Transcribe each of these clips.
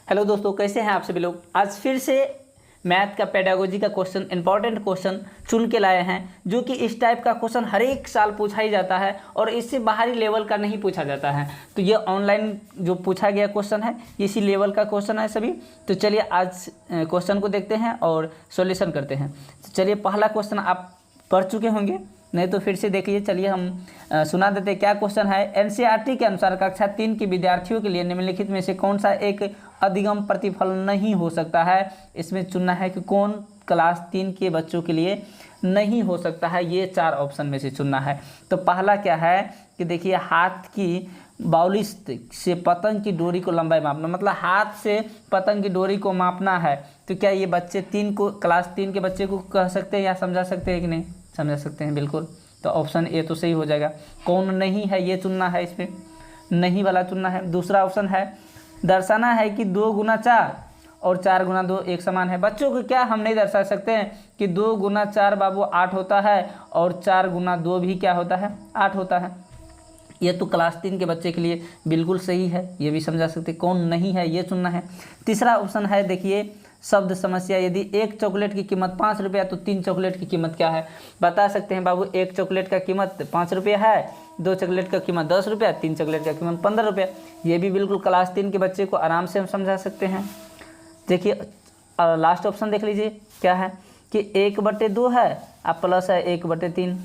Hello दोस्तों, कैसे हैं आप सभी लोग। आज फिर से मैथ का पेडागोजी का क्वेश्चन, इंपॉर्टेंट क्वेश्चन चुन के लाए हैं, जो कि इस टाइप का क्वेश्चन हर एक साल पूछा ही जाता है और इससे बाहरी लेवल का नहीं पूछा जाता है। तो ये ऑनलाइन जो पूछा गया क्वेश्चन है, इसी लेवल का क्वेश्चन है सभी। तो चलिए आज क्वेश्चन को देखते हैं और सॉल्यूशन करते हैं। तो चलिए, पहला क्वेश्चन आप पढ़ चुके होंगे, नहीं तो फिर से देख लीजिए। चलिए हम सुना देते हैं क्या क्वेश्चन है। एनसीईआरटी के अनुसार कक्षा 3 के विद्यार्थियों के लिए निम्नलिखित में से कौन सा एक अधिगम प्रतिफल नहीं हो सकता है। इसमें चुनना है कि कौन क्लास 3 के बच्चों के लिए नहीं हो सकता है। ये 4 ऑप्शन में से चुनना है। तो पहला क्या है कि देखिए, हाथ की बाउली से पतंग की डोरी को लंबाई मापना, मतलब हाथ से पतंग की डोरी को मापना है। तो क्या ये बच्चे क्लास 3 के बच्चे को कह सकते हैं या समझा सकते हैं कि नहीं? समझा सकते हैं, बिल्कुल। तो ऑप्शन ए तो सही हो जाएगा। कौन नहीं है ये चुनना है, इसमें नहीं वाला चुनना है। दूसरा ऑप्शन है दर्शाना है कि 2 गुना 4 और 4 गुना 2 एक समान है। बच्चों को क्या हम नहीं दर्शा सकते हैं कि 2 गुना 4 बाबू 8 होता है और 4 गुना 2 भी क्या होता है, 8 होता है। ये तो क्लास 3 के बच्चे के लिए बिल्कुल सही है, ये भी समझा सकते। कौन नहीं है ये चुनना है। तीसरा ऑप्शन है, देखिए, शब्द समस्या। यदि एक चॉकलेट की कीमत 5 रुपया तो 3 चॉकलेट की कीमत क्या है, बता सकते हैं बाबू। एक चॉकलेट का कीमत 5 रुपया है, 2 चॉकलेट का कीमत 10 रुपया, 3 चॉकलेट का कीमत 15 रुपया। ये भी बिल्कुल क्लास 3 के बच्चे को आराम से हम समझा सकते हैं। देखिए लास्ट ऑप्शन देख लीजिए क्या है कि 1/2 है, अब प्लस है 1/3।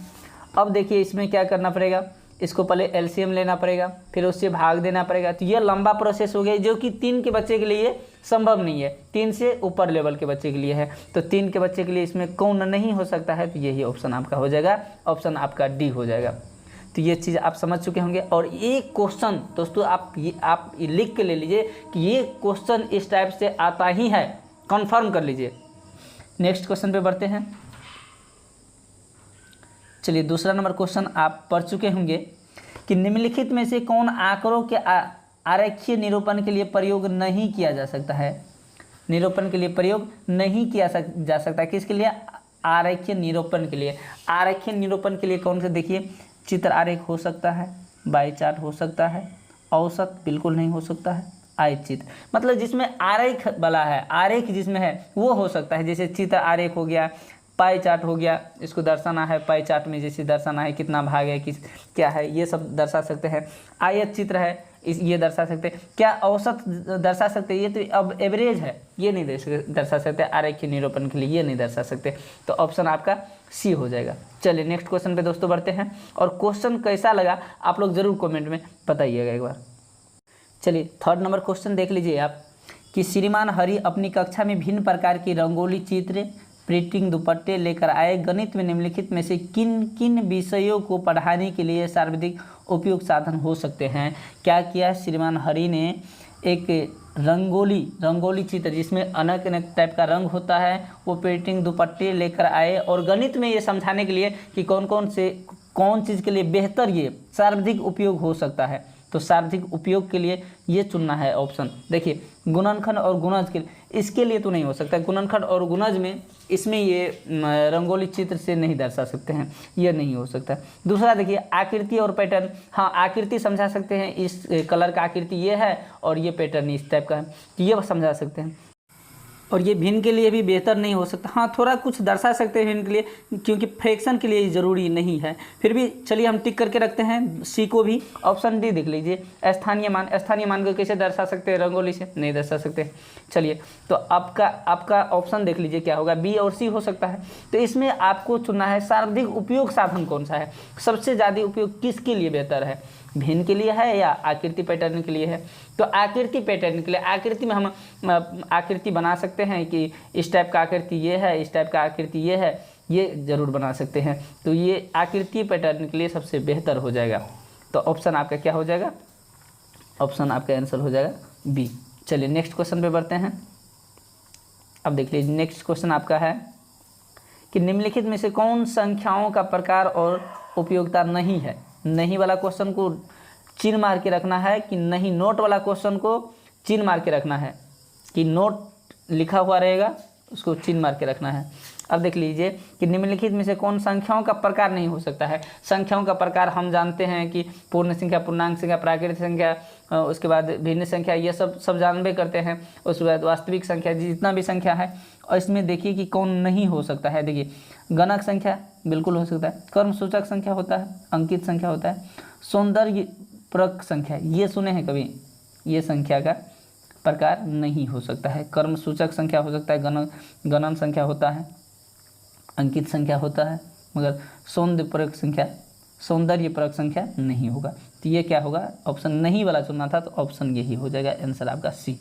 अब देखिए इसमें क्या करना पड़ेगा, इसको पहले एलसीएम लेना पड़ेगा, फिर उससे भाग देना पड़ेगा। तो ये लंबा प्रोसेस हो गया, जो कि 3 के बच्चे के लिए संभव नहीं है, 3 से ऊपर लेवल के बच्चे के लिए है। तो 3 के बच्चे के लिए इसमें कौन नहीं हो सकता है, तो यही ऑप्शन आपका हो जाएगा, ऑप्शन आपका डी हो जाएगा। तो ये चीज़ आप समझ चुके होंगे। और ये क्वेश्चन दोस्तों आप ये लिख के ले लीजिए कि ये क्वेश्चन इस टाइप से आता ही है, कन्फर्म कर लीजिए। नेक्स्ट क्वेश्चन पे बढ़ते हैं। चलिए, दूसरा नंबर क्वेश्चन आप पढ़ चुके होंगे कि निम्नलिखित में से कौन आंकड़ों के आरेखीय निरूपण के लिए प्रयोग नहीं किया जा सकता है। निरूपण के लिए प्रयोग नहीं किया जा सकता है। किसके लिए? आरेखीय निरूपण के लिए। आरेखीय निरूपण के लिए कौन से, देखिए, चित्र आरेख हो सकता है, बाई चार्ट हो सकता है, औसत बिल्कुल नहीं हो सकता है, आयत चित्र, मतलब जिसमें आरेख वाला है, आरेख जिसमें है वो हो सकता है। जैसे चित्र आरेख हो गया, पाई चार्ट हो गया, इसको दर्शाना है, पाई चार्ट में जैसे दर्शाना है कितना भाग है, किस क्या है, ये सब दर्शा सकते हैं। आयत चित्र है, ये दर्शा सकते हैं। क्या औसत दर्शा सकते हैं? ये तो अब एवरेज है, ये नहीं दर्शा सकते। आरेखीय निरूपण के लिए ये नहीं दर्शा सकते। तो ऑप्शन आपका सी हो जाएगा। चलिए नेक्स्ट क्वेश्चन पे दोस्तों बढ़ते हैं। और क्वेश्चन कैसा लगा आप लोग ज़रूर कमेंट में बताइएगा एक बार। चलिए थर्ड नंबर क्वेश्चन देख लीजिए आप कि श्रीमान हरि अपनी कक्षा में भिन्न प्रकार की रंगोली चित्र, प्रिंटिंग दुपट्टे लेकर आए। गणित में निम्नलिखित में से किन किन विषयों को पढ़ाने के लिए सर्वाधिक उपयुक्त साधन हो सकते हैं। क्या किया श्रीमान हरि ने, एक रंगोली चित्र जिसमें अनेक अनेक टाइप का रंग होता है, वो प्रिंटिंग दुपट्टे लेकर आए। और गणित में ये समझाने के लिए कि कौन चीज़ के लिए बेहतर ये सर्वाधिक उपयोग हो सकता है। तो सर्वाधिक उपयोग के लिए ये चुनना है ऑप्शन। देखिए, गुणनखंड और गुणज के इसके लिए तो नहीं हो सकता। गुणनखंड और गुणज में इसमें ये रंगोली चित्र से नहीं दर्शा सकते हैं, ये नहीं हो सकता। दूसरा देखिए, आकृति और पैटर्न। हाँ, आकृति समझा सकते हैं, इस कलर का आकृति ये है और ये पैटर्न इस टाइप का है, ये समझा सकते हैं। और ये भिन्न के लिए भी बेहतर नहीं हो सकता। हाँ, थोड़ा कुछ दर्शा सकते हैं भिन्न के लिए, क्योंकि फ्रैक्शन के लिए ज़रूरी नहीं है। फिर भी चलिए हम टिक करके रखते हैं सी को भी। ऑप्शन डी देख लीजिए, स्थानीय मान को कैसे दर्शा सकते हैं, रंगोली से नहीं दर्शा सकते। चलिए, तो आपका ऑप्शन देख लीजिए क्या होगा, बी और सी हो सकता है। तो इसमें आपको चुनना है सर्वाधिक उपयोग साधन कौन सा है, सबसे ज़्यादा उपयोग किसके लिए बेहतर है, भिन्न के लिए है या आकृति पैटर्न के लिए है। तो आकृति पैटर्न के लिए, आकृति में हम आकृति बना सकते हैं कि इस टाइप का आकृति ये है, इस टाइप का आकृति ये है, ये जरूर बना सकते हैं। तो ये आकृति पैटर्न के लिए सबसे बेहतर हो जाएगा। तो ऑप्शन आपका क्या हो जाएगा, ऑप्शन आपका आंसर हो जाएगा बी। चलिए नेक्स्ट क्वेश्चन पे बढ़ते हैं। अब देख लीजिए, नेक्स्ट क्वेश्चन आपका है कि निम्नलिखित में से कौन संख्याओं का प्रकार और उपयोगिता नहीं है। नहीं वाला क्वेश्चन को चिन्ह मार के रखना है कि नहीं, नोट वाला क्वेश्चन को चिन्ह मार के रखना है कि नोट लिखा हुआ रहेगा, उसको चिन्ह मार के रखना है। अब देख लीजिए कि निम्नलिखित में से कौन संख्याओं का प्रकार नहीं हो सकता है। संख्याओं का प्रकार हम जानते हैं कि पूर्ण संख्या, पूर्णांक संख्या, प्राकृतिक संख्या, उसके बाद भिन्न संख्या, ये सब जानबे करते हैं। उसके बाद वास्तविक संख्या, जितना भी संख्या है। और इसमें देखिए कि कौन नहीं हो सकता है। देखिए गणक संख्या बिल्कुल हो सकता है, कर्मसूचक संख्या होता है, अंकित संख्या होता है, सौंदर्य परक संख्या, ये सुने हैं कभी? ये संख्या का प्रकार नहीं हो सकता है। कर्मसूचक संख्या हो सकता है, गणन संख्या होता है, अंकित संख्या होता है, मगर सौंदर्य परक संख्या नहीं होगा। तो ये क्या होगा? ऑप्शन नहीं वाला चुनना था, तो ऑप्शन यही हो जाएगा आंसर आपका सी।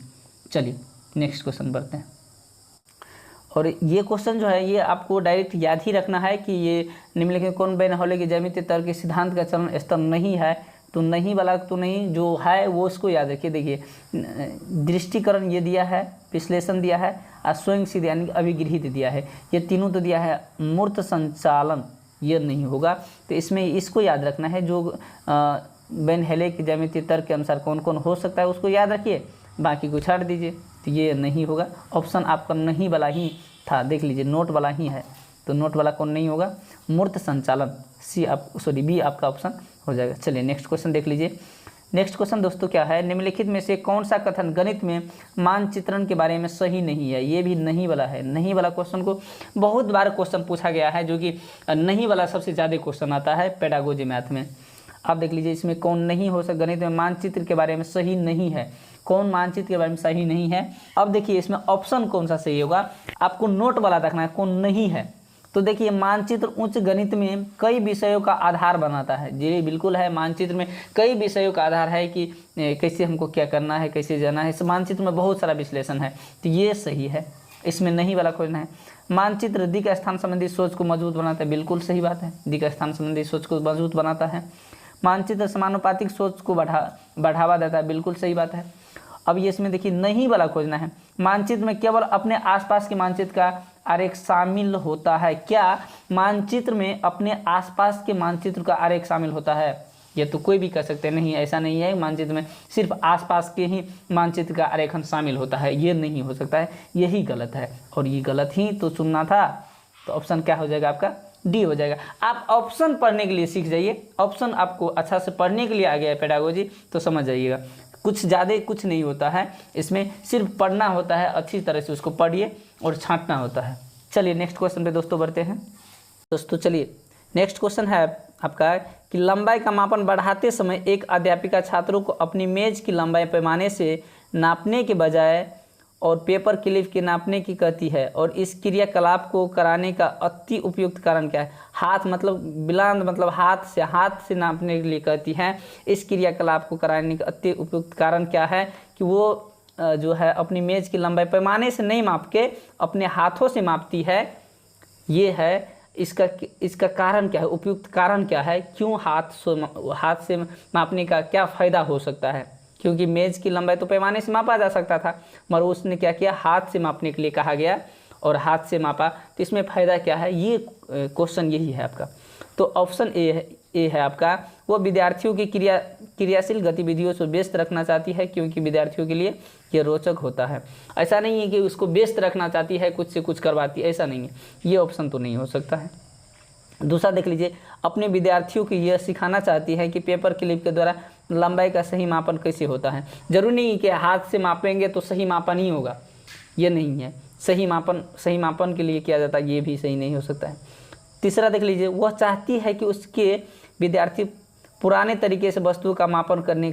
चलिए नेक्स्ट क्वेश्चन बढ़ते हैं। और ये क्वेश्चन जो है ये आपको डायरेक्ट याद ही रखना है कि ये निम्नलिखित कौन बेनहौले के ज्यामितीय तर्क के सिद्धांत का चरण स्तर नहीं है। तो नहीं वाला तो नहीं, जो है वो उसको याद रखिए। देखिए दृष्टिकरण ये दिया है, विश्लेषण दिया है, और स्वयं सिद्ध यानी अभिगृहित दिया है, ये तीनों तो दिया है। मूर्त संचालन ये नहीं होगा। तो इसमें इसको याद रखना है, जो बेनहौले के ज्यामितीय तर्क के अनुसार कौन कौन हो सकता है उसको याद रखिए, बाकी को छाड़ दीजिए। तो ये नहीं होगा। ऑप्शन आपका नहीं वाला ही था, देख लीजिए नोट वाला ही है। तो नोट वाला कौन नहीं होगा? मूर्त संचालन, बी आपका ऑप्शन हो जाएगा। चलिए नेक्स्ट क्वेश्चन देख लीजिए। नेक्स्ट क्वेश्चन दोस्तों क्या है? निम्नलिखित में से कौन सा कथन गणित में मानचित्रण के बारे में सही नहीं है? ये भी नहीं वाला है। नहीं वाला क्वेश्चन को बहुत बार क्वेश्चन पूछा गया है, जो कि नहीं वाला सबसे ज़्यादा क्वेश्चन आता है पेडागोजी मैथ में। आप देख लीजिए इसमें कौन नहीं हो सकता गणित में मानचित्र के बारे में सही नहीं है। कौन मानचित्र के बारे में सही नहीं है? अब देखिए इसमें ऑप्शन कौन सा सही होगा, आपको नोट वाला रखना है, कौन नहीं है। तो देखिए मानचित्र उच्च गणित में कई विषयों का आधार बनाता है। जी बिल्कुल है, मानचित्र में कई विषयों का आधार है कि कैसे हमको क्या करना है, कैसे जाना है। इस मानचित्र में बहुत सारा विश्लेषण है, तो ये सही है। इसमें नहीं वाला खोजना है। मानचित्र दिक् स्थान संबंधी सोच को मजबूत बनाता है, बिल्कुल सही बात है, दिक् स्थान संबंधी सोच को मजबूत बनाता है। मानचित्र समानुपातिक सोच को बढ़ावा देता है, बिल्कुल सही बात है। अब ये इसमें देखिए नहीं वाला खोजना है। मानचित्र में केवल अपने आसपास के मानचित्र का आरेख शामिल होता है। क्या मानचित्र में अपने आसपास के मानचित्र का आरेख शामिल होता है? ये तो कोई भी कह सकते हैं, नहीं ऐसा नहीं है। मानचित्र में सिर्फ आसपास के ही मानचित्र का आरेखन शामिल होता है, ये नहीं हो सकता है, यही गलत है। और ये गलत ही तो चुनना था। तो ऑप्शन क्या हो जाएगा आपका? डी हो जाएगा। आप ऑप्शन पढ़ने के लिए सीख जाइए। ऑप्शन आपको अच्छा से पढ़ने के लिए आ गया है पेडागोजी, तो समझ जाइएगा। कुछ ज़्यादा कुछ नहीं होता है, इसमें सिर्फ पढ़ना होता है, अच्छी तरह से उसको पढ़िए और छांटना होता है। चलिए नेक्स्ट क्वेश्चन पे दोस्तों बढ़ते हैं। दोस्तों चलिए नेक्स्ट क्वेश्चन है आपका कि लंबाई का मापन बढ़ाते समय एक अध्यापिका छात्रों को अपनी मेज की लंबाई पैमाने से नापने के बजाय और पेपर क्लिप के नापने की कहती है, और इस क्रियाकलाप को कराने का अति उपयुक्त कारण क्या है? हाथ मतलब बिलांद मतलब हाथ से नापने के लिए कहती है। इस क्रियाकलाप को कराने का अति उपयुक्त कारण क्या है? कि वो जो है अपनी मेज की लंबाई पैमाने से नहीं माप के अपने हाथों से मापती है। ये है इसका कारण क्या है? उपयुक्त कारण क्या है? क्यों हाथ से मापने का क्या फ़ायदा हो सकता है? क्योंकि मेज की लंबाई तो पैमाने से मापा जा सकता था, मगर उसने क्या किया? हाथ से मापने के लिए कहा गया और हाथ से मापा। तो इसमें फ़ायदा क्या है? ये क्वेश्चन यही है आपका। तो ऑप्शन ए है आपका। वो विद्यार्थियों की क्रियाशील गतिविधियों से व्यस्त रखना चाहती है, क्योंकि विद्यार्थियों के लिए ये रोचक होता है। ऐसा नहीं है कि उसको व्यस्त रखना चाहती है, कुछ से कुछ करवाती है, ऐसा नहीं है। ये ऑप्शन तो नहीं हो सकता है। दूसरा देख लीजिए, अपने विद्यार्थियों को यह सिखाना चाहती है कि पेपर क्लिप के द्वारा लंबाई का सही मापन कैसे होता है। जरूरी नहीं कि हाथ से मापेंगे तो सही मापन ही होगा, ये नहीं है। सही मापन के लिए किया जाता है, ये भी सही नहीं हो सकता है। तीसरा देख लीजिए, वह चाहती है कि उसके विद्यार्थी पुराने तरीके से वस्तु का मापन करने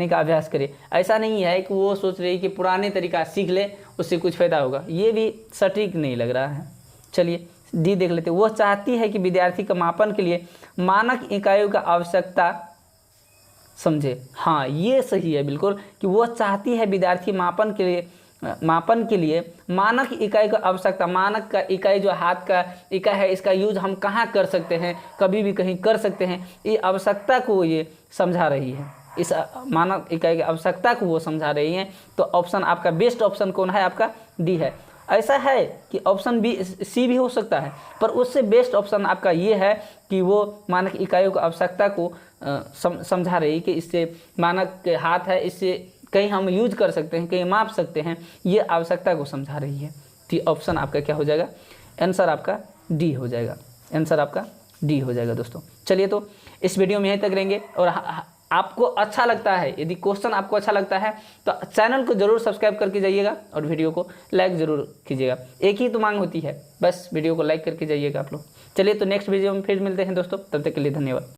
का अभ्यास करे। ऐसा नहीं है कि वो सोच रही कि पुराने तरीका सीख ले, उससे कुछ फ़ायदा होगा, ये भी सटीक नहीं लग रहा है। चलिए डी देख लेते हैं। वह चाहती है कि विद्यार्थी का मापन के लिए मानक इकाइयों का आवश्यकता समझे। हाँ ये सही है बिल्कुल, कि वह चाहती है विद्यार्थी मापन के लिए मानक इकाई का आवश्यकता। मानक का इकाई जो हाथ का इकाई है, इसका यूज हम कहाँ कर सकते हैं, कभी भी कहीं कर सकते हैं, ये आवश्यकता को ये समझा रही है। इस मानक इकाई की आवश्यकता को वो समझा रही है। तो ऑप्शन आपका बेस्ट ऑप्शन कौन है? आपका डी है। ऐसा है कि ऑप्शन बी सी भी हो सकता है, पर उससे बेस्ट ऑप्शन आपका ये है कि वो मानक इकाइयों की आवश्यकता को समझा रही है कि इससे मानक के हाथ है, इससे कहीं हम यूज कर सकते हैं, कहीं माप सकते हैं, ये आवश्यकता को समझा रही है। तो ऑप्शन आपका क्या हो जाएगा? आंसर आपका डी हो जाएगा, आंसर आपका डी हो जाएगा दोस्तों। चलिए तो इस वीडियो में यहीं तक रहेंगे, और आपको अच्छा लगता है, यदि क्वेश्चन आपको अच्छा लगता है तो चैनल को जरूर सब्सक्राइब करके जाइएगा और वीडियो को लाइक ज़रूर कीजिएगा। एक ही तो मांग होती है, बस वीडियो को लाइक करके जाइएगा आप लोग। चलिए तो नेक्स्ट वीडियो में फिर मिलते हैं दोस्तों, तब तक के लिए धन्यवाद।